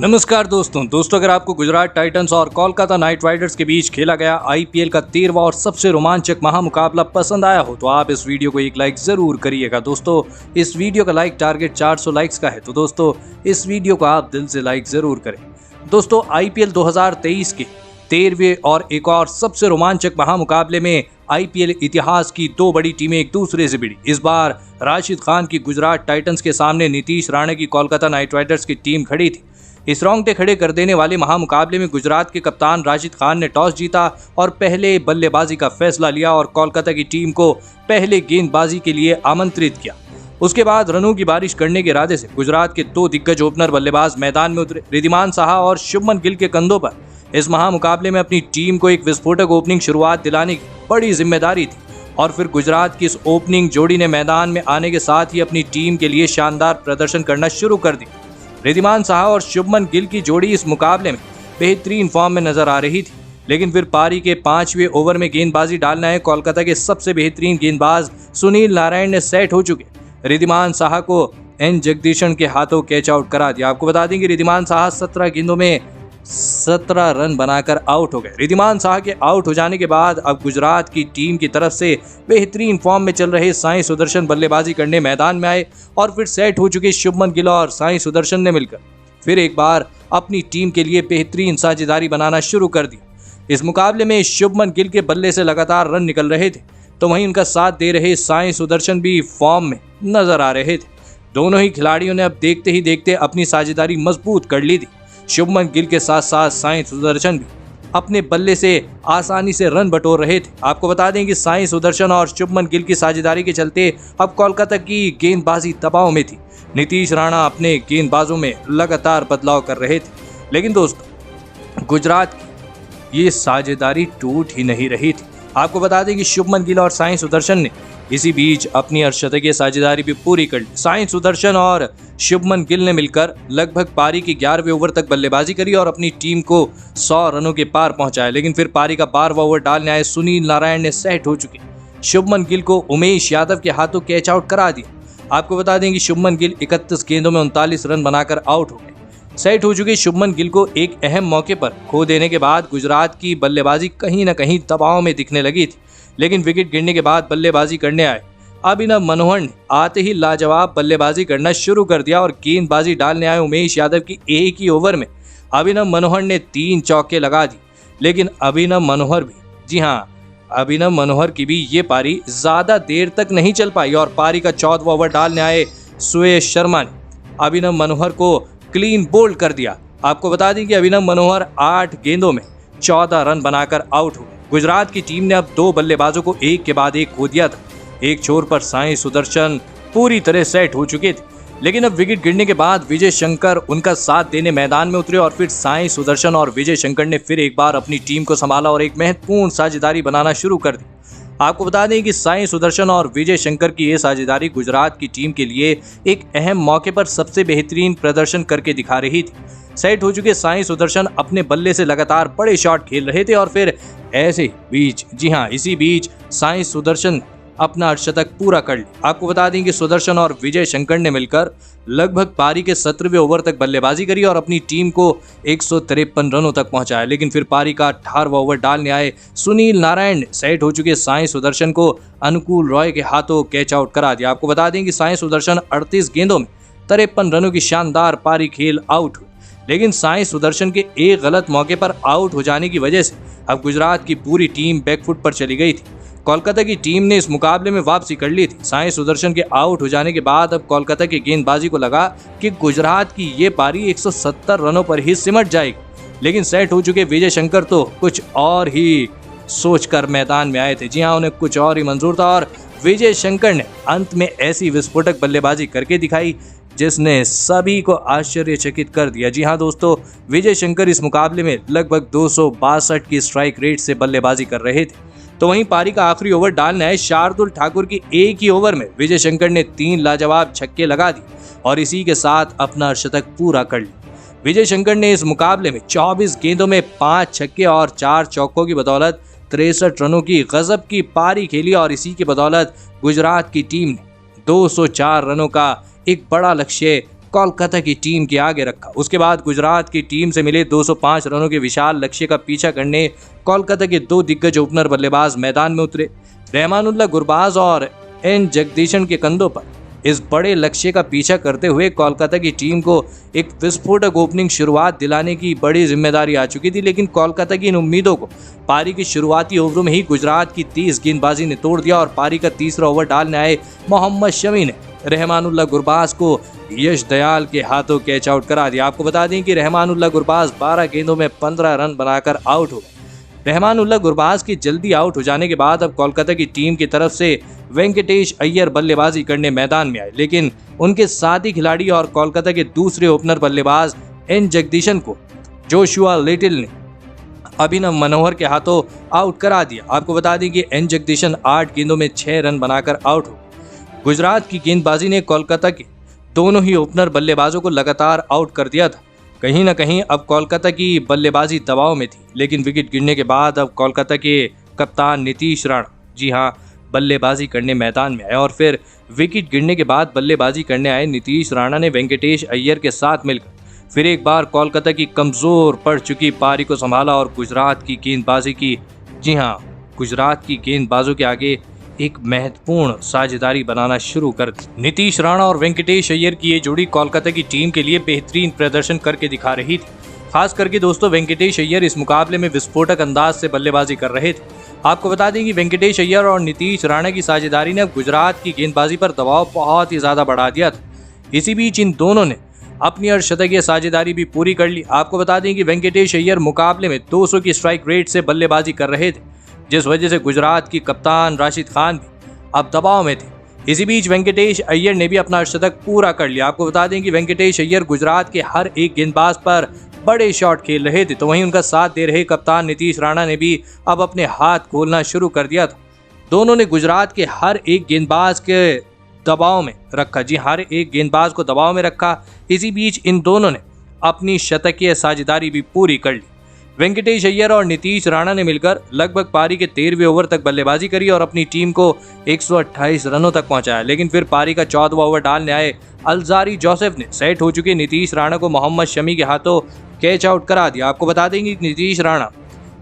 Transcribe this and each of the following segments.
नमस्कार दोस्तों अगर आपको गुजरात टाइटंस और कोलकाता नाइट राइडर्स के बीच खेला गया आईपीएल का 13वां और सबसे रोमांचक महामुकाबला पसंद आया हो तो आप इस वीडियो को एक लाइक जरूर करिएगा। दोस्तों इस वीडियो का लाइक टारगेट 400 लाइक्स का है, तो दोस्तों इस वीडियो को आप दिल से लाइक जरूर करें। दोस्तों आईपीएल 2023 के 13वें और एक और सबसे रोमांचक महामुकाबले में आईपीएल इतिहास की दो बड़ी टीमें एक दूसरे से भिड़ी। इस बार राशिद खान की गुजरात टाइटंस के सामने नीतीश राणे की कोलकाता नाइट राइडर्स की टीम खड़ी थी। इस रोंगटे खड़े कर देने वाले महामुकाबले में गुजरात के कप्तान राशिद खान ने टॉस जीता और पहले बल्लेबाजी का फैसला लिया और कोलकाता की टीम को पहले गेंदबाजी के लिए आमंत्रित किया। उसके बाद रनों की बारिश करने के इरादे से गुजरात के दो दिग्गज ओपनर बल्लेबाज मैदान में उतरे। रिद्धिमान साहा और शुभमन गिल के कंधों पर इस महामुकाबले में अपनी टीम को एक विस्फोटक ओपनिंग शुरुआत दिलाने की बड़ी जिम्मेदारी थी और फिर गुजरात की इस ओपनिंग जोड़ी ने मैदान में आने के साथ ही अपनी टीम के लिए शानदार प्रदर्शन करना शुरू कर दिया। रिद्धिमान साहा और शुभमन गिल की जोड़ी इस मुकाबले में बेहतरीन फॉर्म में नजर आ रही थी, लेकिन फिर पारी के 5वें ओवर में गेंदबाजी डालना है कोलकाता के सबसे बेहतरीन गेंदबाज सुनील नारायण ने सेट हो चुके रिद्धिमान साहा को एन जगदीशन के हाथों कैच आउट करा दिया। आपको बता दें कि रिद्धिमान साहा 17 गेंदों में 17 रन बनाकर आउट हो गए। रिद्धिमान साहा के आउट हो जाने के बाद अब गुजरात की टीम की तरफ से बेहतरीन फॉर्म में चल रहे साई सुदर्शन बल्लेबाजी करने मैदान में आए और फिर सेट हो चुके शुभमन गिल और साई सुदर्शन ने मिलकर फिर एक बार अपनी टीम के लिए बेहतरीन साझेदारी बनाना शुरू कर दी। इस मुकाबले में शुभमन गिल के बल्ले से लगातार रन निकल रहे थे, तो वहीं उनका साथ दे रहे साई सुदर्शन भी फॉर्म में नजर आ रहे थे। दोनों ही खिलाड़ियों ने अब देखते ही देखते अपनी साझेदारी मजबूत कर ली थी। शुभमन गिल के साथ साथ साई सुदर्शन भी अपने बल्ले से आसानी से रन बटोर रहे थे। आपको बता दें कि साई सुदर्शन और शुभमन गिल की साझेदारी के चलते अब कोलकाता की गेंदबाजी दबाव में थी। नीतीश राणा अपने गेंदबाजों में लगातार बदलाव कर रहे थे, लेकिन दोस्तों गुजरात की ये साझेदारी टूट ही नहीं रही थी। आपको बता दें कि शुभमन गिल और साई सुदर्शन ने इसी बीच अपनी अर्धशतकीय साझेदारी भी पूरी कर ली। साई सुदर्शन और शुभमन गिल ने मिलकर लगभग पारी के 11वें ओवर तक बल्लेबाजी करी और अपनी टीम को 100 रनों के पार पहुंचाया, लेकिन फिर पारी का 12वां ओवर डालने आए सुनील नारायण ने सेट हो चुके शुभमन गिल को उमेश यादव के हाथों कैच आउट करा दिया। आपको बता दें कि शुभमन गिल 31 गेंदों में 39 रन बनाकर आउट हो गए। सेट हो चुके शुभमन गिल को एक अहम मौके पर खो देने के बाद गुजरात की बल्लेबाजी कहीं न कहीं दबाव में दिखने लगी थी, लेकिन विकेट गिरने के बाद बल्लेबाजी करने आए अभिनव मनोहर ने आते ही लाजवाब बल्लेबाजी करना शुरू कर दिया और गेंदबाजी डालने आए उमेश यादव की एक ही ओवर में अभिनव मनोहर ने 3 चौके लगा दी। लेकिन अभिनव मनोहर की भी ये पारी ज्यादा देर तक नहीं चल पाई और पारी का 14वां ओवर डालने आए सुयश शर्मा ने अभिनव मनोहर को क्लीन बोल्ड कर दिया। आपको बता दें कि अभिनव मनोहर 8 गेंदों में 14 रन बनाकर आउट हो गए। गुजरात की टीम ने अब 2 बल्लेबाजों को एक के बाद एक खो दिया था। एक छोर पर साई सुदर्शन पूरी तरह सेट हो चुके थे, लेकिन अब विकेट गिरने के बाद विजय शंकर उनका साथ देने मैदान में उतरे और फिर साई सुदर्शन और विजय शंकर ने फिर एक बार अपनी टीम को संभाला और एक महत्वपूर्ण साझेदारी बनाना शुरू कर दी। आपको बता दें कि साई सुदर्शन और विजय शंकर की ये साझेदारी गुजरात की टीम के लिए एक अहम मौके पर सबसे बेहतरीन प्रदर्शन करके दिखा रही थी। सेट हो चुके साई सुदर्शन अपने बल्ले से लगातार बड़े शॉट खेल रहे थे और फिर इसी बीच साई सुदर्शन अपना अर्धशतक पूरा कर लिया। आपको बता दें कि सुदर्शन और विजय शंकर ने मिलकर लगभग पारी के 17वें ओवर तक बल्लेबाजी करी और अपनी टीम को 153 रनों तक पहुंचाया, लेकिन फिर पारी का 18वां ओवर डालने आए सुनील नारायण ने सेट हो चुके साई सुदर्शन को अनुकूल रॉय के हाथों कैच आउट करा दिया। आपको बता दें कि साई सुदर्शन 38 गेंदों में 53 रनों की शानदार पारी खेल आउट हुए, लेकिन साई सुदर्शन के एक गलत मौके पर आउट हो जाने की वजह से अब गुजरात की पूरी टीम बैकफुट पर चली गई थी। कोलकाता की टीम ने इस मुकाबले में वापसी कर ली थी। साई सुदर्शन के आउट हो जाने के बाद अब कोलकाता की गेंदबाजी को लगा कि गुजरात की ये पारी 170 रनों पर ही सिमट जाएगी, लेकिन सेट हो चुके विजय शंकर तो कुछ और ही सोचकर मैदान में आए थे। जी हाँ, उन्हें कुछ और ही मंजूर था और विजय शंकर ने अंत में ऐसी विस्फोटक बल्लेबाजी करके दिखाई जिसने सभी को आश्चर्यचकित कर दिया। जी हाँ दोस्तों, विजय शंकर इस मुकाबले में लगभग 262 की स्ट्राइक रेट से बल्लेबाजी कर रहे थे, तो वहीं पारी का आखिरी ओवर डालने आए शार्दुल ठाकुर की एक ही ओवर में विजय शंकर ने 3 लाजवाब छक्के लगा दी और इसी के साथ अपना अर्धशतक पूरा कर लिया। विजय शंकर ने इस मुकाबले में 24 गेंदों में 5 छक्के और 4 चौकों की बदौलत 63 रनों की गजब की पारी खेली और इसी की बदौलत गुजरात की टीम ने 204 रनों का एक बड़ा लक्ष्य कोलकाता की टीम के आगे रखा। उसके बाद गुजरात की टीम से मिले 205 रनों के विशाल लक्ष्य का पीछा करने कोलकाता के दो दिग्गज ओपनर बल्लेबाज मैदान में उतरे। रहमानुल्लाह गुरबाज और एन जगदीशन के कंधों पर इस बड़े लक्ष्य का पीछा करते हुए कोलकाता की टीम को एक विस्फोटक ओपनिंग शुरुआत दिलाने की बड़ी जिम्मेदारी आ चुकी थी, लेकिन कोलकाता की इन उम्मीदों को पारी की शुरुआती ओवरों में ही गुजरात की तेज गेंदबाजी ने तोड़ दिया और पारी का तीसरा ओवर डालने आए मोहम्मद शमी ने रहमानुल्लाह गुरबाज को यश दयाल के हाथों कैच आउट करा दिया। आपको बता दें कि रहमानुल्लाह गुरबाज 12 गेंदों में 15 रन बनाकर आउट हो गए। रहमानुल्लाह गुरबाज की जल्दी आउट हो जाने के बाद अब कोलकाता की टीम की तरफ से वेंकटेश अय्यर बल्लेबाजी करने मैदान में आए, लेकिन उनके साथी खिलाड़ी और कोलकाता के दूसरे ओपनर बल्लेबाज एन जगदीशन को जोशुआ लिटिल ने अभिनव मनोहर के हाथों आउट करा दिया। आपको बता दें कि एन जगदीशन 8 गेंदों में 6 रन बनाकर आउट हो। गुजरात की गेंदबाजी ने कोलकाता के दोनों ही ओपनर बल्लेबाजों को लगातार आउट कर दिया था। कहीं ना कहीं अब कोलकाता की बल्लेबाजी दबाव में थी, लेकिन विकेट गिरने के बाद अब कोलकाता के कप्तान नीतीश राणा, जी हाँ, बल्लेबाजी करने मैदान में आए और फिर विकेट गिरने के बाद बल्लेबाजी करने आए नीतीश राणा ने वेंकटेश अय्यर के साथ मिलकर फिर एक बार कोलकाता की कमजोर पड़ चुकी पारी को संभाला और गुजरात की गेंदबाजी की, जी हाँ, गुजरात की गेंदबाजों के आगे एक महत्वपूर्ण साझेदारी बनाना शुरू कर दी। नीतीश राणा और वेंकटेश अय्यर की ये जोड़ी कोलकाता की टीम के लिए बेहतरीन प्रदर्शन करके दिखा रही थी। खास करके दोस्तों वेंकटेश अय्यर इस मुकाबले में विस्फोटक अंदाज से बल्लेबाजी कर रहे थे। आपको बता दें कि वेंकटेश अय्यर और नीतीश राणा की साझेदारी ने गुजरात की गेंदबाजी पर दबाव बहुत ही ज्यादा बढ़ा दिया था। इसी बीच इन दोनों ने अपनी अर्धशतकीय साझेदारी भी पूरी कर ली। आपको बता दें कि वेंकटेश अय्यर मुकाबले में 200 की स्ट्राइक रेट से बल्लेबाजी कर रहे थे, जिस वजह से गुजरात की कप्तान राशिद खान भी अब दबाव में थे। इसी बीच वेंकटेश अय्यर ने भी अपना अर्धशतक पूरा कर लिया। आपको बता दें कि वेंकटेश अय्यर गुजरात के हर एक गेंदबाज पर बड़े शॉट खेल रहे थे, तो वहीं उनका साथ दे रहे कप्तान नीतीश राणा ने भी अब अपने हाथ खोलना शुरू कर दिया था। दोनों ने गुजरात के हर एक गेंदबाज के दबाव में रखा, जी, हर एक गेंदबाज को दबाव में रखा। इसी बीच इन दोनों ने अपनी शतकीय साझेदारी भी पूरी कर ली। वेंकटेश अय्यर और नीतीश राणा ने मिलकर लगभग पारी के 13वें ओवर तक बल्लेबाजी करी और अपनी टीम को 128 रनों तक पहुंचाया, लेकिन फिर पारी का 14वां ओवर डालने आए अल्जारी जोसेफ ने सेट हो चुके नीतीश राणा को मोहम्मद शमी के हाथों कैच आउट करा दिया। आपको बता देंगे कि नीतीश राणा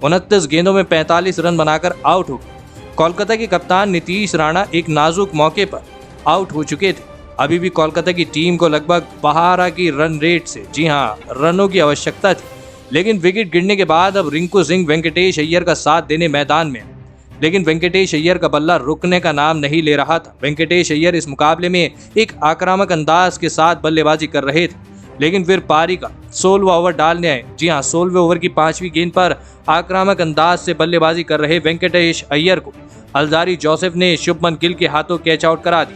29 गेंदों में 45 रन बनाकर आउट हो गए। कोलकाता के कप्तान नीतीश राणा एक नाजुक मौके पर आउट हो चुके थे। अभी भी कोलकाता की टीम को लगभग 12 की रन रेट से, जी हाँ, रनों की आवश्यकता थी, लेकिन विकेट गिरने के बाद अब रिंकू सिंह वेंकटेश अय्यर का साथ देने मैदान में, लेकिन वेंकटेश अय्यर का बल्ला रुकने का नाम नहीं ले रहा था। वेंकटेश अय्यर इस मुकाबले में एक आक्रामक अंदाज के साथ बल्लेबाजी कर रहे थे, लेकिन फिर पारी का 16वां ओवर डालने आए। जी हाँ, 16वें ओवर की 5वीं गेंद पर आक्रामक अंदाज से बल्लेबाजी कर रहे वेंकटेश अय्यर को अल्जारी जोसेफ ने शुभमन गिल के हाथों कैच आउट करा दी।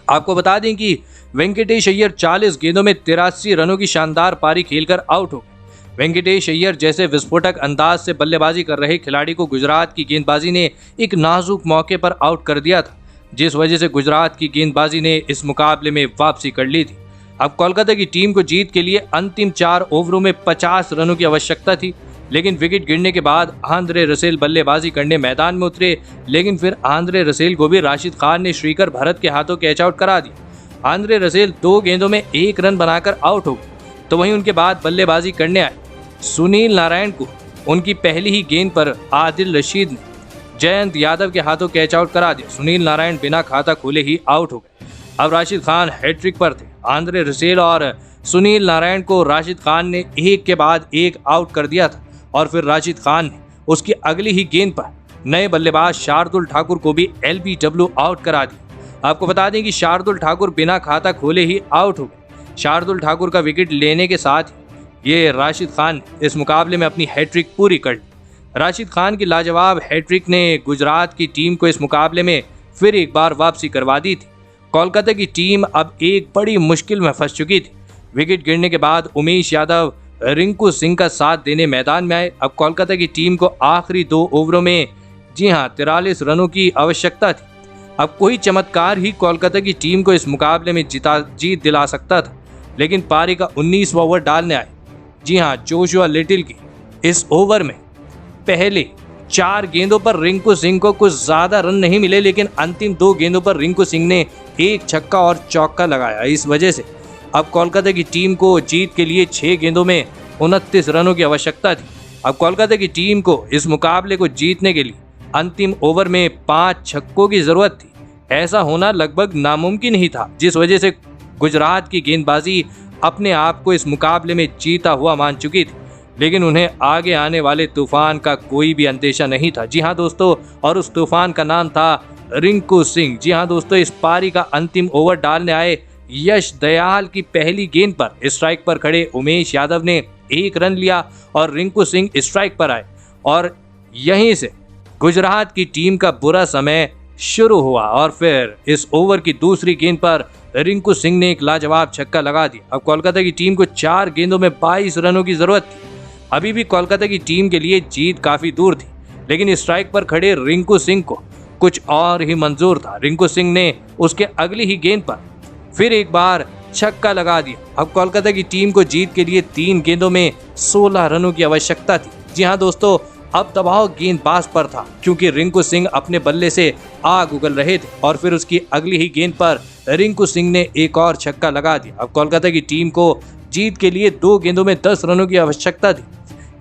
आपको बता दें कि वेंकटेश अय्यर 40 गेंदों में 83 रनों की शानदार पारी खेलकर आउट हो गए। वेंकटेश अय्यर जैसे विस्फोटक अंदाज से बल्लेबाजी कर रहे खिलाड़ी को गुजरात की गेंदबाजी ने एक नाजुक मौके पर आउट कर दिया था, जिस वजह से गुजरात की गेंदबाजी ने इस मुकाबले में वापसी कर ली थी। अब कोलकाता की टीम को जीत के लिए अंतिम 4 ओवरों में 50 रनों की आवश्यकता थी, लेकिन विकेट गिरने के बाद आंद्रे रसेल बल्लेबाजी करने मैदान में उतरे, लेकिन फिर आंद्रे रसेल को भी राशिद खान ने श्रीकर भरत के हाथों कैच आउट करा दिया। आंद्रे रसेल 2 गेंदों में 1 रन बनाकर आउट हो गए, तो वहीं उनके बाद बल्लेबाजी करने आए सुनील नारायण को उनकी पहली ही गेंद पर आदिल रशीद ने जयंत यादव के हाथों कैच आउट करा दिया। सुनील नारायण बिना खाता खोले ही आउट हो गए। अब राशिद खान हैट्रिक पर थे। आंद्रे रसेल और सुनील नारायण को राशिद खान ने एक के बाद एक आउट कर दिया था और फिर राशिद खान ने उसकी अगली ही गेंद पर नए बल्लेबाज शार्दुल ठाकुर को भी LBW आउट करा दिया। आपको बता दें कि शार्दुल ठाकुर बिना खाता खोले ही आउट हो गए। शार्दुल ठाकुर का विकेट लेने के साथ ये राशिद खान इस मुकाबले में अपनी हैट्रिक पूरी कर ली। राशिद खान की लाजवाब हैट्रिक ने गुजरात की टीम को इस मुकाबले में फिर एक बार वापसी करवा दी थी। कोलकाता की टीम अब एक बड़ी मुश्किल में फंस चुकी थी। विकेट गिरने के बाद उमेश यादव रिंकू सिंह का साथ देने मैदान में आए। अब कोलकाता की टीम को आखिरी 2 ओवरों में, जी हाँ, 43 रनों की आवश्यकता थी। अब कोई चमत्कार ही कोलकाता की टीम को इस मुकाबले में जीत दिला सकता था, लेकिन पारी का 19वां ओवर डालने आए, जी हाँ, जोशुआ लिटिल की इस ओवर में पहले 4 गेंदों पर रिंकू सिंह को कुछ ज्यादा रन नहीं मिले, लेकिन अंतिम 2 गेंदों पर रिंकू सिंह ने 1 छक्का और चौका लगाया। इस वजह से अब कोलकाता की टीम को जीत के लिए 6 गेंदों में 29 रनों की आवश्यकता थी। अब कोलकाता की टीम को इस मुकाबले को जीतने के लिए अंतिम ओवर में 5 छक्कों की जरूरत थी। ऐसा होना लगभग नामुमकिन ही था, जिस वजह से गुजरात की गेंदबाजी अपने आप को इस मुकाबले में जीता हुआ मान चुकी थी, लेकिन उन्हें आगे आने वाले तूफान का कोई भी अंदेशा नहीं था। जी हाँ दोस्तों, और उस तूफान का नाम था रिंकू सिंह। जी हाँ दोस्तों, इस पारी का अंतिम ओवर डालने आए यश दयाल की पहली गेंद पर स्ट्राइक पर खड़े उमेश यादव ने 1 रन लिया और रिंकू सिंह स्ट्राइक पर आए और यहीं से गुजरात की टीम का बुरा समय शुरू हुआ। और फिर इस ओवर की दूसरी गेंद पर रिंकू सिंह ने एक लाजवाब छक्का लगा दिया। अब कोलकाता की टीम को 4 गेंदों में 22 रनों की जरूरत थी। अभी भी कोलकाता की टीम के लिए जीत काफी दूर थी, लेकिन स्ट्राइक पर खड़े रिंकू सिंह को कुछ और ही मंजूर था। रिंकू सिंह ने उसके अगली ही गेंद पर फिर एक बार छक्का लगा दिया। अब कोलकाता की टीम को जीत के लिए 3 गेंदों में 16 रनों की आवश्यकता थी। जी हाँ दोस्तों, अब दबाव गेंदबाज पर था, क्योंकि रिंकू सिंह अपने बल्ले से आग उगल रहे थे और फिर उसकी अगली ही गेंद पर रिंकू सिंह ने एक और छक्का लगा दिया। अब कोलकाता की टीम को जीत के लिए 2 गेंदों में 10 रनों की आवश्यकता थी।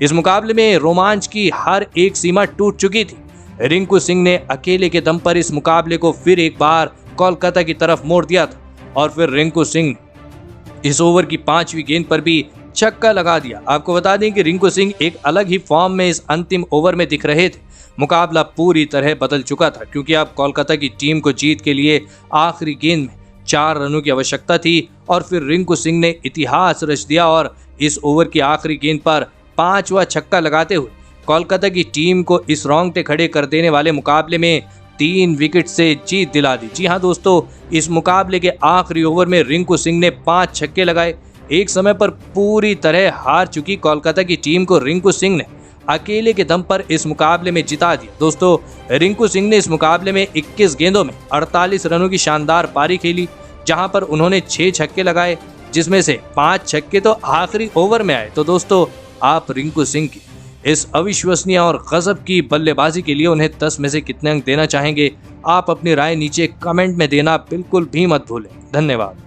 इस मुकाबले में रोमांच की हर एक सीमा टूट चुकी थी। रिंकू सिंह ने अकेले के दम पर इस मुकाबले को फिर एक बार कोलकाता की तरफ मोड़ दिया था और फिर रिंकू सिंह ने इस ओवर की 5वीं गेंद पर भी छक्का लगा दिया। आपको बता दें कि रिंकू सिंह एक अलग ही फॉर्म में इस अंतिम ओवर में दिख रहे थे। मुकाबला पूरी तरह बदल चुका था, क्योंकि अब कोलकाता की टीम को जीत के लिए आखिरी गेंद में 4 रनों की आवश्यकता थी और फिर रिंकू सिंह ने इतिहास रच दिया और इस ओवर की आखिरी गेंद पर 5वां छक्का लगाते हुए कोलकाता की टीम को इस रोंगटे खड़े कर देने वाले मुकाबले में 3 विकेट से जीत दिला दी। जी हाँ दोस्तों, इस मुकाबले के आखिरी ओवर में रिंकू सिंह ने 5 छक्के लगाए। एक समय पर पूरी तरह हार चुकी कोलकाता की टीम को रिंकू सिंह ने अकेले के दम पर इस मुकाबले में जिता दिया। दोस्तों, रिंकू सिंह ने इस मुकाबले में 21 गेंदों में 48 रनों की शानदार पारी खेली, जहां पर उन्होंने 6 छक्के लगाए, जिसमें से 5 छक्के तो आखिरी ओवर में आए। तो दोस्तों, आप रिंकू सिंह की इस अविश्वसनीय और गजब की बल्लेबाजी के लिए उन्हें 10 में से कितने अंक देना चाहेंगे? आप अपनी राय नीचे कमेंट में देना बिल्कुल भी मत भूलें। धन्यवाद।